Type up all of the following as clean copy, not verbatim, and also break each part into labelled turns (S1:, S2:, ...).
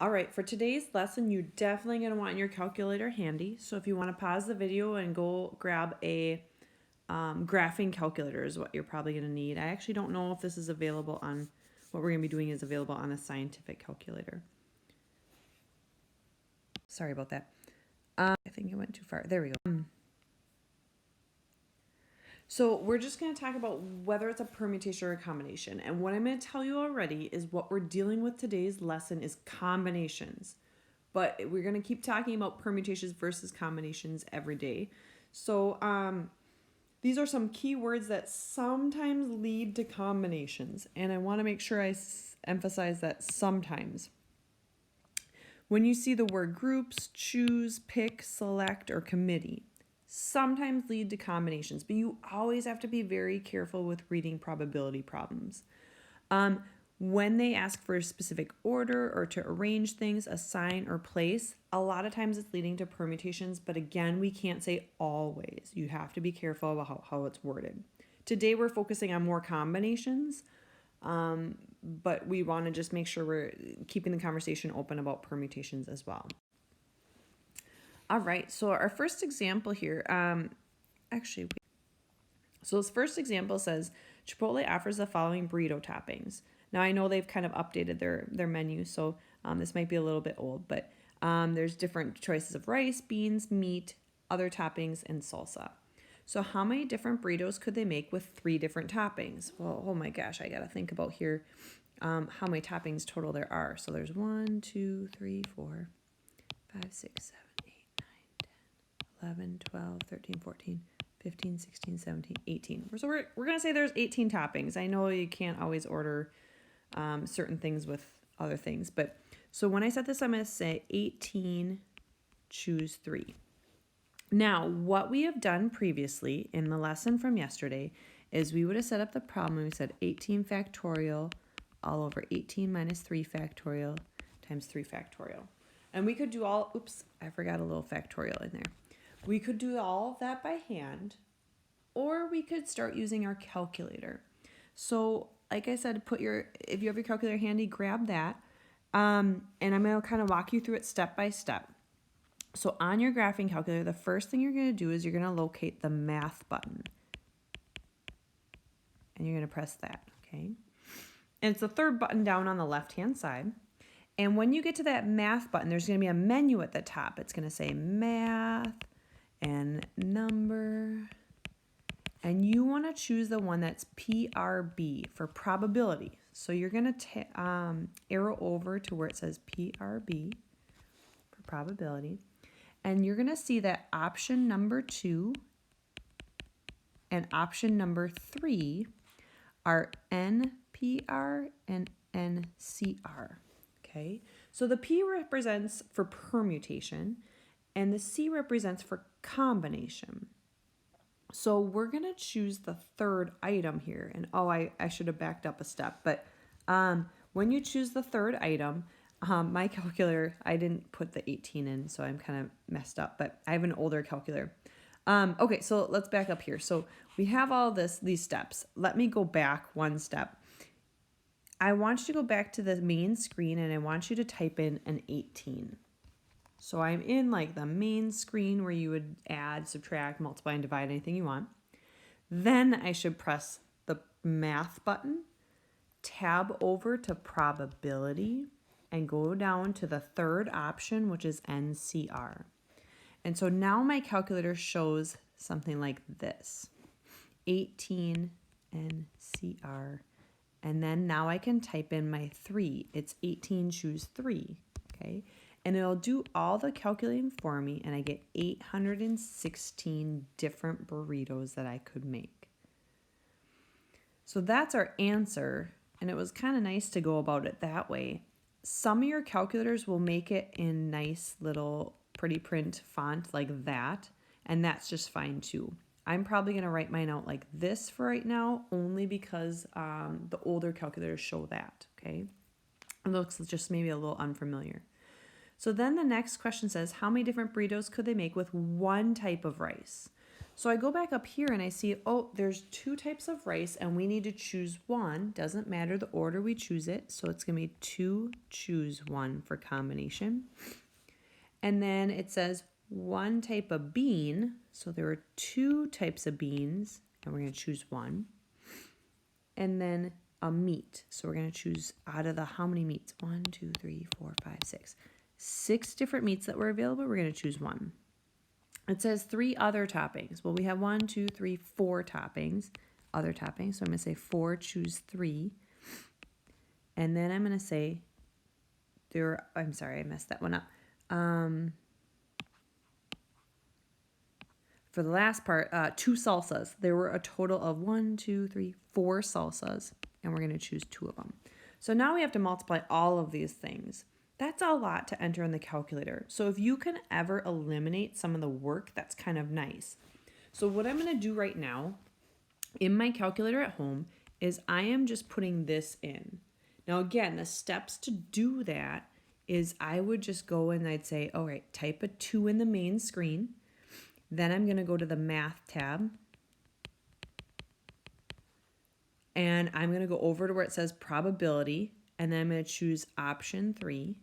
S1: All right, for today's lesson, you're definitely going to want your calculator handy. So if you want to pause the video and go grab a graphing calculator is what you're probably going to need. I actually don't know if this is available on, what we're going to be doing is available on a scientific calculator. Sorry about that. I think I went too far. There we go. So we're just going to talk about whether it's a permutation or a combination. And what I'm going to tell you already is what we're dealing with today's lesson is combinations. But we're going to keep talking about permutations versus combinations every day. So these are some key words that sometimes lead to combinations. And I want to make sure I emphasize that sometimes. When you see the word groups, choose, pick, select, or committee, sometimes lead to combinations, but you always have to be very careful with reading probability problems. When they ask for a specific order or to arrange things, assign or place, a lot of times it's leading to permutations, but again, we can't say always. You have to be careful about how it's worded. Today we're focusing on more combinations, but we want to just make sure we're keeping the conversation open about permutations as well. All right, so our first example here, so this first example says, Chipotle offers the following burrito toppings. Now I know they've kind of updated their menu, so this might be a little bit old, but there's different choices of rice, beans, meat, other toppings, and salsa. So how many different burritos could they make with 3 different toppings? Well, oh my gosh, I gotta think about here how many toppings total there are. So there's 1, 2, 3, 4, 5, 6, 7, 8, 9, 10, 11, 12, 13, 14, 15, 16, 17, 18. So we're going to say there's 18 toppings. I know you can't always order certain things with other things. But so when I set this, I'm going to say 18, choose 3. Now, what we have done previously in the lesson from yesterday is we would have set up the problem and we said 18 factorial all over 18 minus 3 factorial times 3 factorial. And we could do all, oops, I forgot a little factorial in there. We could do all of that by hand, or we could start using our calculator. So like I said, if you have your calculator handy, grab that. And I'm going to kind of walk you through it step by step. So on your graphing calculator, the first thing you're going to do is you're going to locate the math button. And you're going to press that, okay? And it's the third button down on the left-hand side. And when you get to that math button, there's going to be a menu at the top. It's going to say math and number. And you want to choose the one that's PRB for probability. So you're going to arrow over to where it says PRB for probability. And you're going to see that option number 2 and option number 3 are NPR and NCR. Okay, so the P represents for permutation and the C represents for combination. So we're going to choose the third item here. And I should have backed up a step. But when you choose the third item, my calculator, I didn't put the 18 in, so I'm kind of messed up. But I have an older calculator. Okay, so let's back up here. So we have all these steps. Let me go back one step. I want you to go back to the main screen and I want you to type in an 18. So I'm in like the main screen where you would add, subtract, multiply, and divide anything you want. Then I should press the math button, tab over to probability, and go down to the third option, which is NCR. And so now my calculator shows something like this, 18 NCR. And then now I can type in my 3. It's 18, choose 3, okay? And it'll do all the calculating for me, and I get 816 different burritos that I could make. So that's our answer, and it was kind of nice to go about it that way. Some of your calculators will make it in nice little pretty print font like that, and that's just fine too. I'm probably going to write mine out like this for right now, only because the older calculators show that, okay? It looks just maybe a little unfamiliar. So then the next question says, how many different burritos could they make with one type of rice? So I go back up here and I see, oh, there's 2 types of rice and we need to choose one. Doesn't matter the order we choose it. So it's going to be 2, choose 1 for combination. And then it says 1 type of bean. So there are 2 types of beans and we're going to choose 1. And then a meat. So we're going to choose out of the how many meats? 1, 2, 3, 4, 5, 6. 6 different meats that were available. We're going to choose 1. It says 3 other toppings. Well, we have 1, 2, 3, 4 toppings, other toppings. So I'm going to say 4, choose 3. And then I'm going to say I'm sorry, I messed that one up. For the last part, 2 salsas. There were a total of 1, 2, 3, 4 salsas, and we're going to choose 2 of them. So now we have to multiply all of these things. That's a lot to enter in the calculator. So if you can ever eliminate some of the work, that's kind of nice. So what I'm going to do right now in my calculator at home is I am just putting this in. Now again, the steps to do that is I would just go and I'd say, all right, type a 2 in the main screen. Then I'm going to go to the math tab. And I'm going to go over to where it says probability. And then I'm going to choose option 3.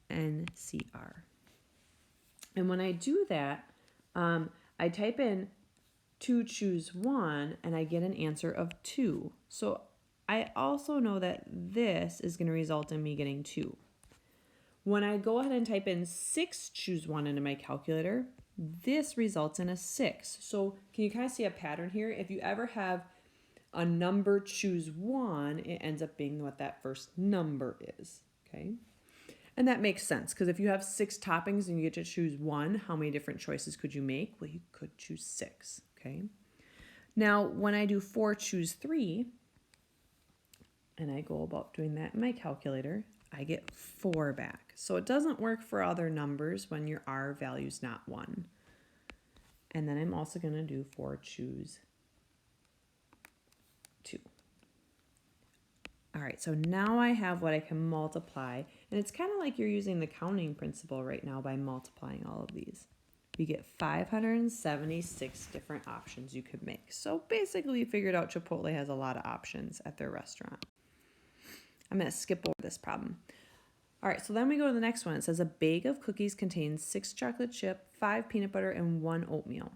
S1: NCR. And when I do that, I type in 2, choose 1, and I get an answer of 2. So I also know that this is going to result in me getting 2. When I go ahead and type in 6, choose 1 into my calculator, this results in a 6. So can you kind of see a pattern here? If you ever have a number choose 1, it ends up being what that first number is, okay? And that makes sense because if you have 6 toppings and you get to choose 1, how many different choices could you make? Well, you could choose 6, okay? Now, when I do 4, choose 3, and I go about doing that in my calculator, I get 4 back. So it doesn't work for other numbers when your R value is not 1. And then I'm also going to do 4, choose 2. All right, so now I have what I can multiply. And it's kind of like you're using the counting principle right now by multiplying all of these. We get 576 different options you could make. So basically, we figured out Chipotle has a lot of options at their restaurant. I'm going to skip over this problem. All right, so then we go to the next one. It says a bag of cookies contains 6 chocolate chip, 5 peanut butter, and 1 oatmeal.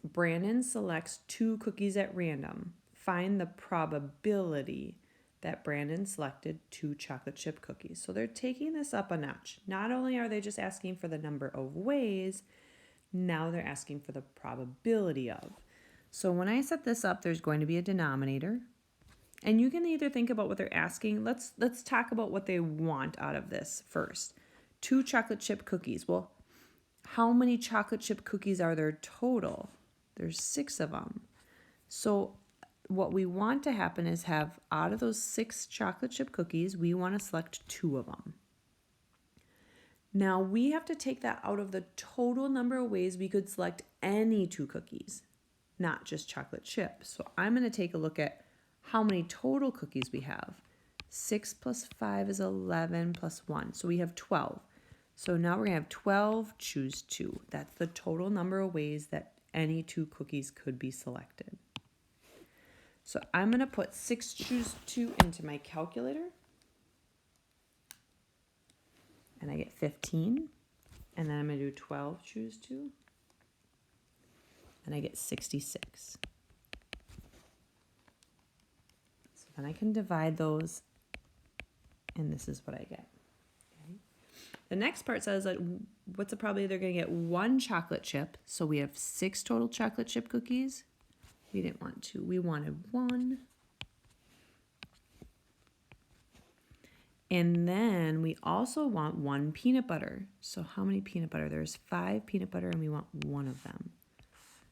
S1: Brandon selects 2 cookies at random. Find the probability that Brandon selected 2 chocolate chip cookies. So they're taking this up a notch. Not only are they just asking for the number of ways, now they're asking for the probability of. So when I set this up, there's going to be a denominator. And you can either think about what they're asking. Let's talk about what they want out of this first. 2 chocolate chip cookies. Well, how many chocolate chip cookies are there total? There's 6 of them. So what we want to happen is have out of those 6 chocolate chip cookies, we want to select 2 of them. Now we have to take that out of the total number of ways we could select any 2 cookies, not just chocolate chip. So I'm going to take a look at how many total cookies we have. 6 plus 5 is 11 plus 1. So we have 12. So now we're going to have 12, choose 2. That's the total number of ways that any 2 cookies could be selected. So I'm going to put 6, choose 2 into my calculator. And I get 15. And then I'm going to do 12, choose 2. And I get 66. So then I can divide those. And this is what I get. Okay. The next part says that what's the probability they're going to get 1 chocolate chip. So we have 6 total chocolate chip cookies. We didn't want 2. We wanted 1. And then we also want 1 peanut butter. So how many peanut butter? There's 5 peanut butter and we want 1 of them.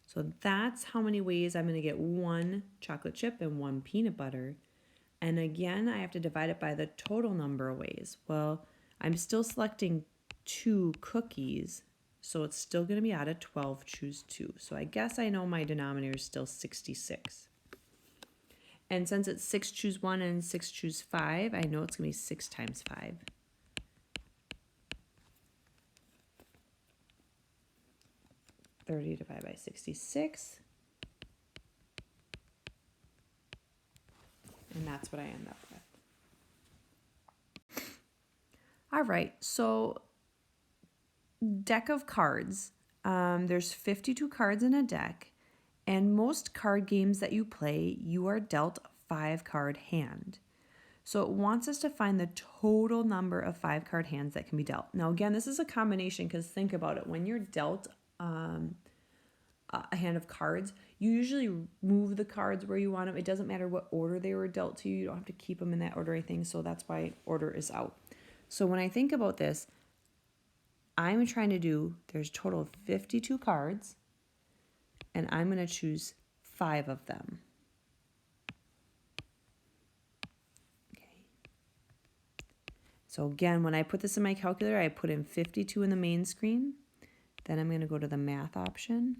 S1: So that's how many ways I'm going to get 1 chocolate chip and 1 peanut butter. And again, I have to divide it by the total number of ways. Well, I'm still selecting 2 cookies. So it's still going to be out of 12, choose 2. So I guess I know my denominator is still 66. And since it's 6, choose 1 and 6, choose 5, I know it's going to be 6 times 5. 30 divided by 66. And that's what I end up with. All right, so deck of cards. There's 52 cards in a deck, and most card games that you play, you are dealt a 5-card hand. So it wants us to find the total number of 5-card hands that can be dealt. Now, again, this is a combination because think about it. When you're dealt a hand of cards, you usually move the cards where you want them. It doesn't matter what order they were dealt to you. You don't have to keep them in that order or anything. So that's why order is out. So when I think about this, I'm trying to do, there's a total of 52 cards, and I'm going to choose 5 of them. Okay. So again, when I put this in my calculator, I put in 52 in the main screen. Then I'm going to go to the math option.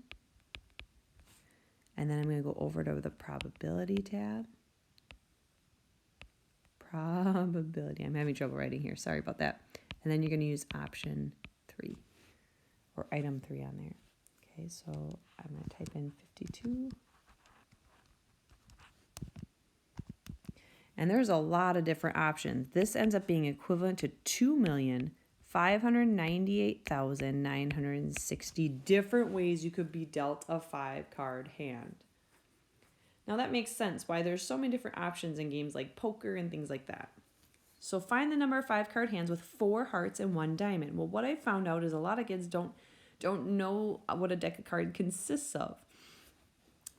S1: And then I'm going to go over to the probability tab. Probability. I'm having trouble writing here. Sorry about that. And then you're going to use option 3 or item 3 on there. Okay, so I'm going to type in 52. And there's a lot of different options. This ends up being equivalent to 2,598,960 different ways you could be dealt a 5-card hand. Now that makes sense why there's so many different options in games like poker and things like that. So find the number of 5-card hands with 4 hearts and 1 diamond. Well, what I found out is a lot of kids don't know what a deck of cards consists of.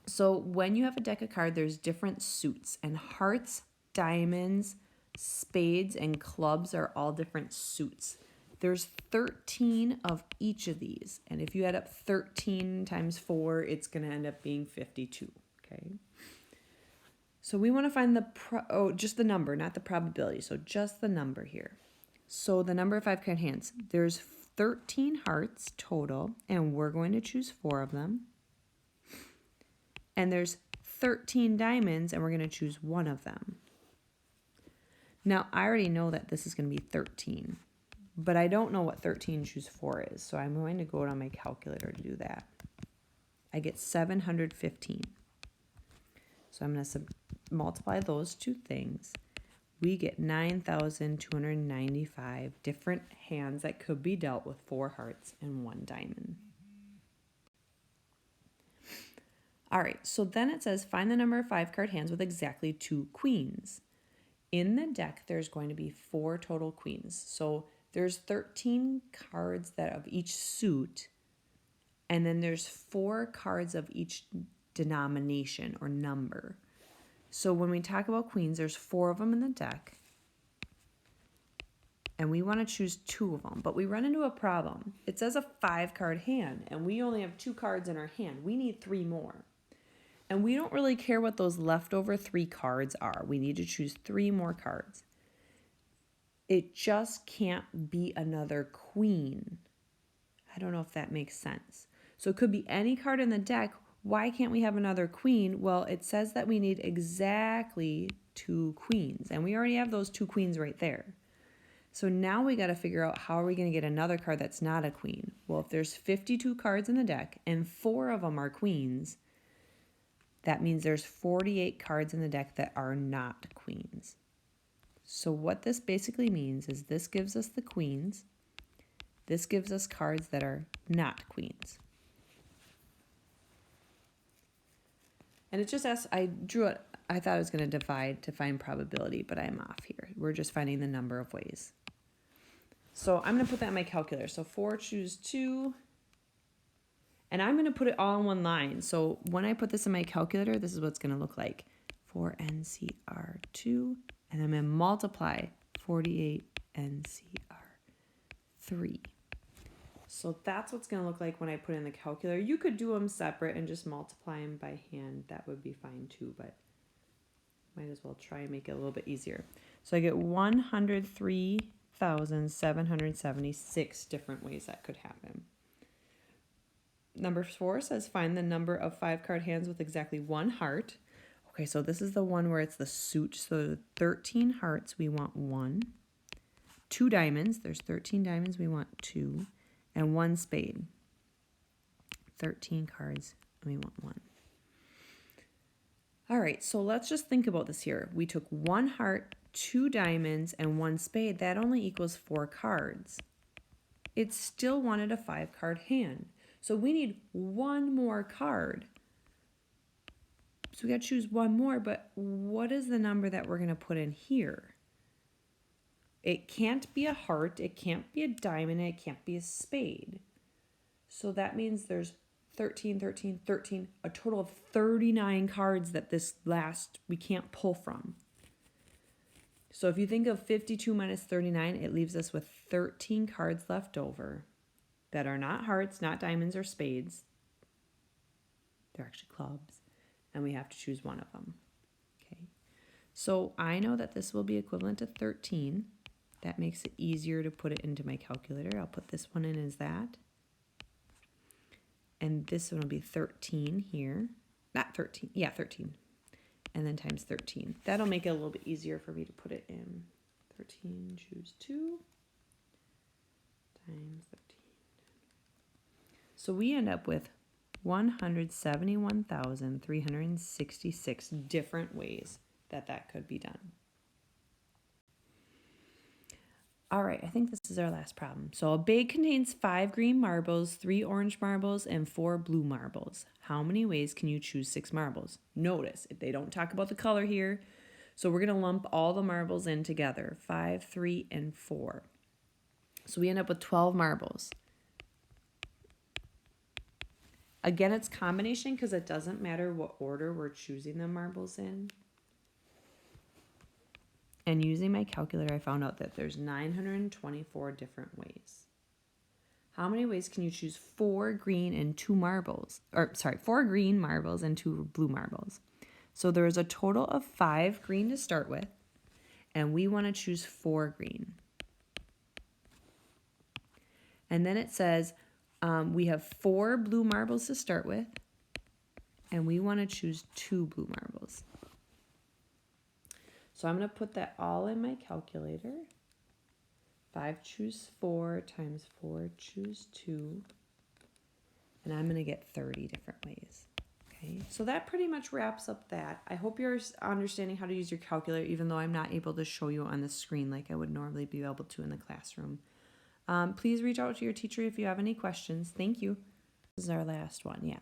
S1: So when you have a deck of cards, there's different suits, and hearts, diamonds, spades, and clubs are all different suits. There's 13 of each of these, and if you add up 13 times 4, it's going to end up being 52. Okay. So we want to find just the number, not the probability. So just the number here. So the number of 5-card hands. There's 13 hearts total, and we're going to choose 4 of them. And there's 13 diamonds, and we're going to choose 1 of them. Now, I already know that this is going to be 13, but I don't know what 13 choose 4 is, so I'm going to go on my calculator to do that. I get 715. So I'm going to multiply those two things. We get 9,295 different hands that could be dealt with 4 hearts and 1 diamond. All right, so then it says find the number of 5-card hands with exactly 2 queens. In the deck, there's going to be 4 total queens. So there's 13 cards that of each suit, and then there's 4 cards of each denomination or number. So when we talk about queens, there's 4 of them in the deck, and we want to choose 2 of them, but we run into a problem. It says a 5-card hand, and we only have 2 cards in our hand. We need 3 more. And we don't really care what those leftover 3 cards are. We need to choose 3 more cards. It just can't be another queen. I don't know if that makes sense. So it could be any card in the deck. Why can't we have another queen? Well, it says that we need exactly 2 queens, and we already have those 2 queens right there. So now we got to figure out how are we going to get another card that's not a queen. Well, if there's 52 cards in the deck and 4 of them are queens, that means there's 48 cards in the deck that are not queens. So what this basically means is this gives us the queens. This gives us cards that are not queens. And it just asks, I drew it, I thought I was going to divide to find probability, but I'm off here. We're just finding the number of ways. So I'm going to put that in my calculator. So 4 choose 2. And I'm going to put it all in one line. So when I put this in my calculator, this is what it's going to look like. 4NCR2. And I'm going to multiply 48NCR3. So that's what's going to look like when I put in the calculator. You could do them separate and just multiply them by hand. That would be fine too, but might as well try and make it a little bit easier. So I get 103,776 different ways that could happen. Number 4 says find the number of 5-card hands with exactly 1 heart. Okay, so this is the one where it's the suit. So 13 hearts, we want 1. 2 diamonds, there's 13 diamonds, we want 2. And 1 spade. 13 cards, and we want 1. All right, so let's just think about this here. We took 1 heart, 2 diamonds, and 1 spade. That only equals 4 cards. It still wanted a 5-card hand. So we need 1 more card. So we got to choose 1 more, but what is the number that we're going to put in here? It can't be a heart, it can't be a diamond, it can't be a spade. So that means there's 13, 13, 13, a total of 39 cards that we can't pull from. So if you think of 52 minus 39, it leaves us with 13 cards left over that are not hearts, not diamonds or spades. They're actually clubs, and we have to choose 1 of them. Okay. So I know that this will be equivalent to 13. That makes it easier to put it into my calculator. I'll put this one in as that. And this one will be 13 here. Not 13. Yeah, 13. And then times 13. That'll make it a little bit easier for me to put it in. 13, choose 2. Times 13. So we end up with 171,366 different ways that could be done. All right, I think this is our last problem. So a bag contains 5 green marbles, 3 orange marbles, and 4 blue marbles. How many ways can you choose 6 marbles? Notice, if they don't talk about the color here, so we're going to lump all the marbles in together, 5, 3, and 4. So we end up with 12 marbles. Again, it's combination because it doesn't matter what order we're choosing the marbles in. And using my calculator, I found out that there's 924 different ways. How many ways can you choose 4 green and 2 marbles? 4 green marbles and 2 blue marbles. So there's a total of 5 green to start with, and we want to choose 4 green. And then it says we have 4 blue marbles to start with, and we want to choose 2 blue marbles. So I'm going to put that all in my calculator. 5 choose 4 times 4 choose 2. And I'm going to get 30 different ways. Okay, so that pretty much wraps up that. I hope you're understanding how to use your calculator, even though I'm not able to show you on the screen like I would normally be able to in the classroom. Please reach out to your teacher if you have any questions. Thank you. This is our last one, yeah.